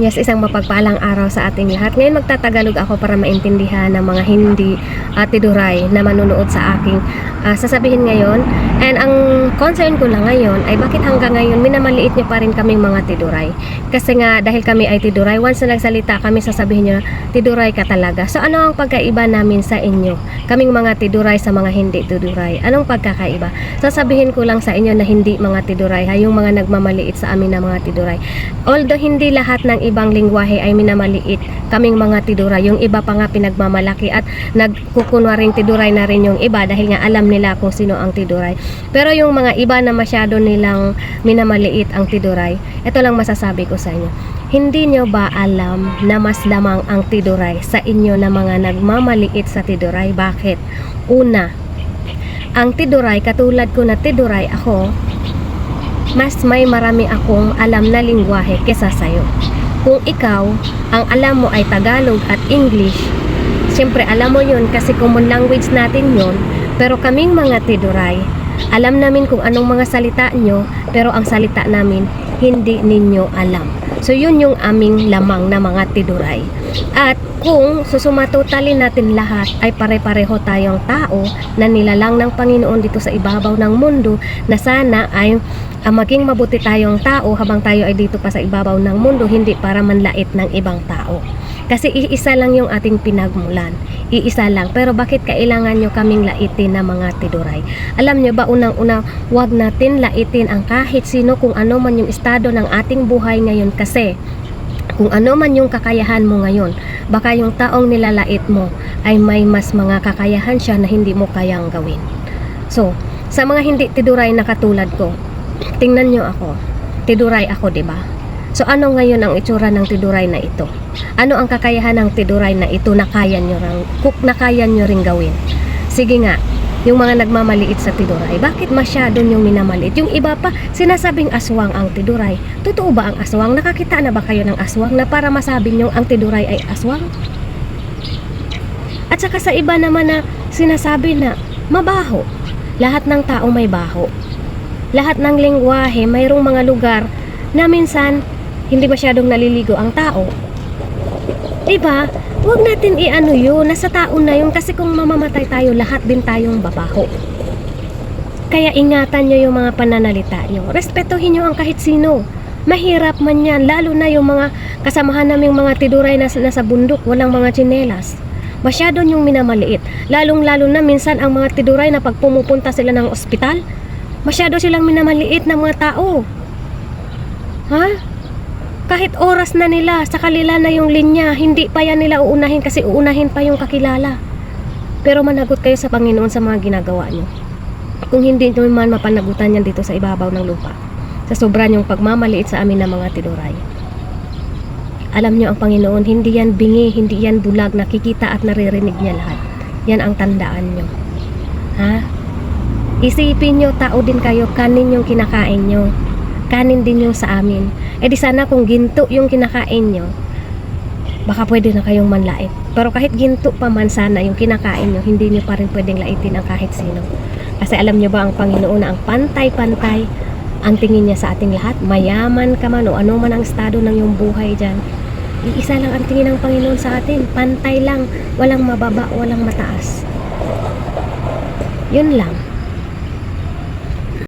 Yes, isang mapagpalang araw sa ating lahat. Ngayon magtatagalog ako para maintindihan ng mga hindi tiduray na manunood sa aking sasabihin ngayon. And ang concern ko lang ngayon ay bakit hanggang ngayon minamaliit niyo pa rin kaming mga tiduray. Kasi nga dahil kami ay tiduray, once na nagsalita kami sasabihin niyo tiduray ka talaga. So ano ang pagkaiba namin sa inyo? Kaming mga tiduray sa mga hindi tiduray. Anong pagkakaiba? Sasabihin ko lang sa inyo na hindi mga tiduray, yung mga nagmamaliit sa amin na mga tiduray. Although hindi lahat ng ibang lingwahe ay minamaliit kaming mga tiduray, yung iba pa nga pinagmamalaki at nagkukunwaring tiduray na rin yung iba dahil nga alam nila kung sino ang tiduray. Pero yung mga iba na masyado nilang minamaliit ang tiduray, ito lang masasabi ko sa inyo. Hindi nyo ba alam na mas lamang ang tiduray sa inyo na mga nagmamaliit sa tiduray? Bakit? Una, ang tiduray, katulad ko na tiduray ako, mas may marami akong alam na lingwahe kesa sa'yo. Kung ikaw, ang alam mo ay Tagalog at English, siyempre alam mo yun kasi common language natin yun. Pero kaming mga tiduray, alam namin kung anong mga salita nyo, pero ang salita namin, hindi ninyo alam. So yun yung aming lamang na mga tiduray. At kung susumatotalin natin lahat ay pare-pareho tayong tao na nilalang ng Panginoon dito sa ibabaw ng mundo, na sana ay maging mabuti tayong tao habang tayo ay dito pa sa ibabaw ng mundo, hindi para manlait ng ibang tao. Kasi iisa lang yung ating pinagmulan, iisa lang. Pero bakit kailangan nyo kaming laitin na mga tiduray? Alam nyo ba, unang-una, wag natin laitin ang kahit sino kung ano man yung estado ng ating buhay ngayon. Kasi kung ano man yung kakayahan mo ngayon, baka yung taong nilalait mo ay may mas mga kakayahan siya na hindi mo kayang gawin. So, sa mga hindi tiduray na katulad ko, tingnan nyo ako, tiduray ako, diba? So ano ngayon ang itsura ng tiduray na ito? Ano ang kakayahan ng tiduray na ito na kaya nyo ring gawin? Sige nga, yung mga nagmamaliit sa tiduray, bakit masyado nyong minamaliit? Yung iba pa, sinasabing aswang ang tiduray. Totoo ba ang aswang? Nakakita na ba kayo ng aswang na para masabi nyo ang tiduray ay aswang? At saka sa iba naman na sinasabi na mabaho. Lahat ng tao may baho. Lahat ng lingwahe, mayroong mga lugar na minsan hindi masyadong naliligo ang tao. Diba? Huwag natin i-ano yun, nasa tao na yun, kasi kung mamamatay tayo, lahat din tayong babaho. Kaya ingatan nyo yung mga pananalita nyo. Respetuhin nyo ang kahit sino. Mahirap man yan, lalo na yung mga kasamahan naming mga tiduray na nasa bundok, walang mga tsinelas. Masyado nyong minamaliit. Lalong-lalo na minsan ang mga tiduray na pag pumupunta sila ng ospital, masyado silang minamaliit na mga tao. Ha? Kahit oras na nila, sa kanila na yung linya, hindi pa yan nila uunahin kasi uunahin pa yung kakilala. Pero managot kayo sa Panginoon sa mga ginagawa nyo. Kung hindi nyo man mapanagutan yan dito sa ibabaw ng lupa, sa sobra nyong pagmamaliit sa amin ng mga tiduray. Alam nyo ang Panginoon, hindi yan bingi, hindi yan bulag, nakikita at naririnig niya lahat. Yan ang tandaan nyo. Ha? Isipin nyo, tao din kayo, kanin yung kinakain nyo. Kanin din yung sa amin. Eh di sana kung ginto yung kinakain nyo, baka pwede na kayong manlait. Pero kahit ginto pa man sana yung kinakain nyo, hindi nyo pa rin pwedeng laitin ang kahit sino. Kasi alam nyo ba ang Panginoon na ang pantay-pantay ang tingin niya sa ating lahat? Mayaman ka man o ano man ang estado ng iyong buhay dyan, iisa lang ang tingin ng Panginoon sa atin. Pantay lang, walang mababa, walang mataas. Yun lang.